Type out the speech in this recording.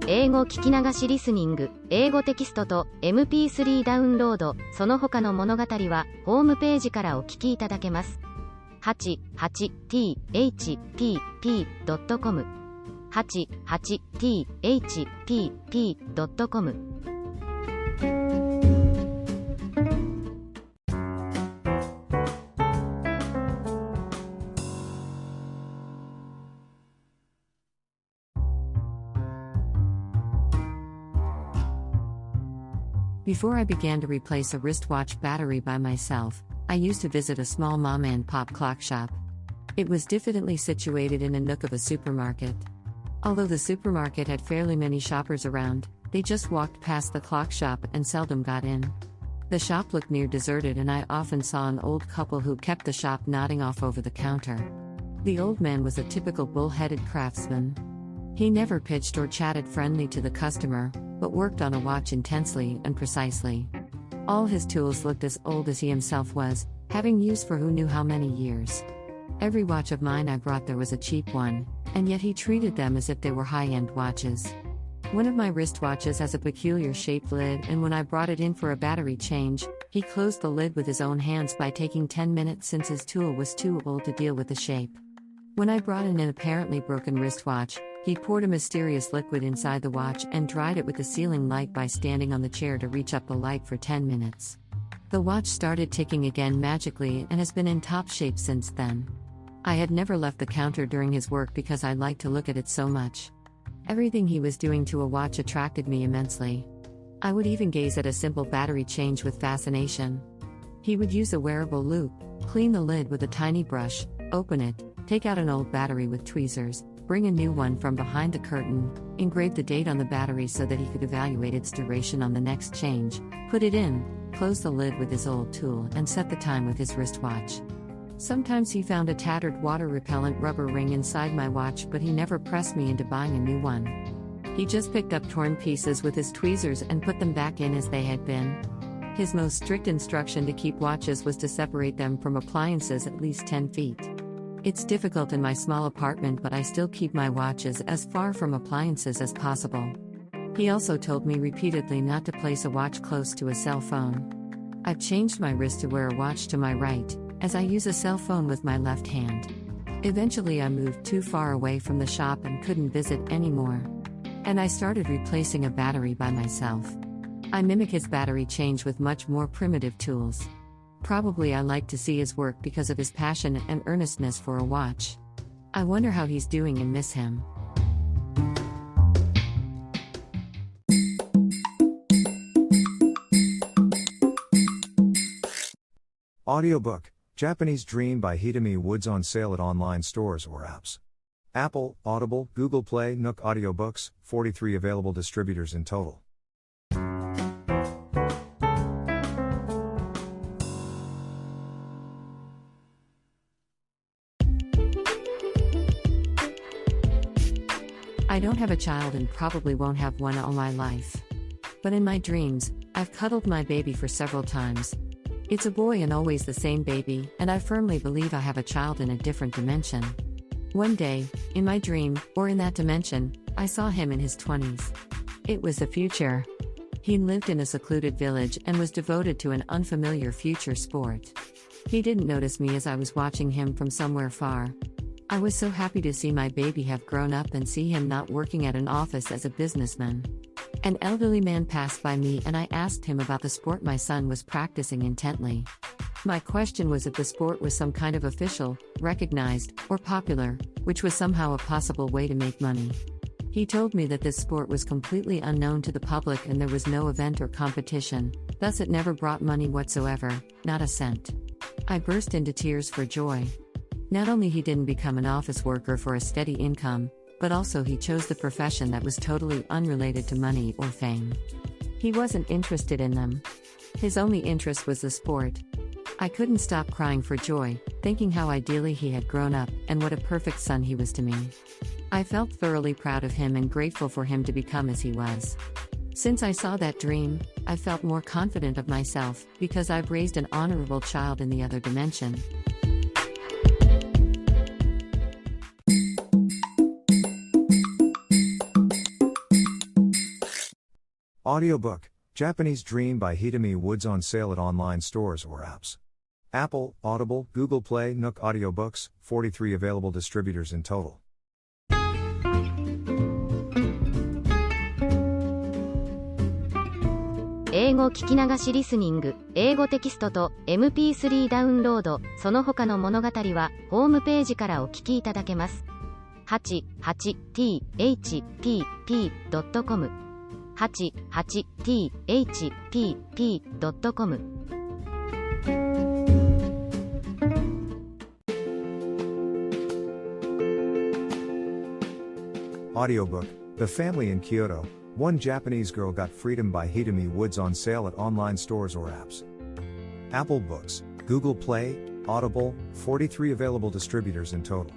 英語聞き流しリスニング、英語テキストと MP3 ダウンロード、その他の物語はホームページからお聞きいただけます。88thpp.com 88thpp.com。 Before I began to replace a wristwatch battery by myself, I used to visit a small mom-and-pop clock shop. It was diffidently situated in a nook of a supermarket. Although the supermarket had fairly many shoppers around, they just walked past the clock shop and seldom got in. The shop looked near deserted, and I often saw an old couple who kept the shop nodding off over the counter. The old man was a typical bull-headed craftsman. He never pitched or chatted friendly to the customer, but worked on a watch intensely and precisely. All his tools looked as old as he himself was, having used for who knew how many years. Every watch of mine I brought there was a cheap one, and yet he treated them as if they were high-end watches. One of my wristwatches has a peculiar shaped lid, and when I brought it in for a battery change, he closed the lid with his own hands by taking 10 minutes since his tool was too old to deal with the shape. When I brought in an apparently broken wristwatch, he poured a mysterious liquid inside the watch and dried it with the ceiling light by standing on the chair to reach up the light for 10 minutes. The watch started ticking again magically and has been in top shape since then. I had never left the counter during his work because I liked to look at it so much. Everything he was doing to a watch attracted me immensely. I would even gaze at a simple battery change with fascination. He would use a wearable loop, clean the lid with a tiny brush, open it, take out an old battery with tweezers, bring a new one from behind the curtain, engrave the date on the battery so that he could evaluate its duration on the next change, put it in, close the lid with his old tool, and set the time with his wristwatch. Sometimes he found a tattered water-repellent rubber ring inside my watch, but he never pressed me into buying a new one. He just picked up torn pieces with his tweezers and put them back in as they had been. His most strict instruction to keep watches was to separate them from appliances at least 10 feet. It's difficult in my small apartment, but I still keep my watches as far from appliances as possible. He also told me repeatedly not to place a watch close to a cell phone. I've changed my wrist to wear a watch to my right, as I use a cell phone with my left hand. Eventually I moved too far away from the shop and couldn't visit anymore. And I started replacing a battery by myself. I mimic his battery change with much more primitive tools. Probably I like to see his work because of his passion and earnestness for a watch. I wonder how he's doing and miss him. Audiobook, Japanese Dream by Hitomi Woods, on sale at online stores or apps. Apple, Audible, Google Play, Nook Audiobooks, 43 available distributors in total. I don't have a child and probably won't have one all my life. But in my dreams, I've cuddled my baby for several times. It's a boy and always the same baby, and I firmly believe I have a child in a different dimension. One day, in my dream, or in that dimension, I saw him in his 20s. It was the future. He lived in a secluded village and was devoted to an unfamiliar future sport. He didn't notice me as I was watching him from somewhere far. I was so happy to see my baby have grown up and see him not working at an office as a businessman. An elderly man passed by me and I asked him about the sport my son was practicing intently. My question was if the sport was some kind of official, recognized, or popular, which was somehow a possible way to make money. He told me that this sport was completely unknown to the public and there was no event or competition, thus it never brought money whatsoever, not a cent. I burst into tears for joy. Not only he didn't become an office worker for a steady income, but also he chose the profession that was totally unrelated to money or fame. He wasn't interested in them. His only interest was the sport. I couldn't stop crying for joy, thinking how ideally he had grown up and what a perfect son he was to me. I felt thoroughly proud of him and grateful for him to become as he was. Since I saw that dream, I felt more confident of myself, because I've raised an honorable child in the other dimension. Audiobook, Japanese Dream by Hitomi Woods on sale at online stores or apps. Apple, Audible, Google Play, Nook Audiobooks, 43 available distributors in total. 英語聞き流しリスニング、英語テキストと MP3 ダウンロード、その他の物語はホームページからお聞きいただけます。88thpp.com 88thpp.com Audiobook, The Family in Kyoto, One Japanese Girl Got Freedom by Hitomi Woods on sale at online stores or apps. Apple Books, Google Play, Audible, 43 available distributors in total.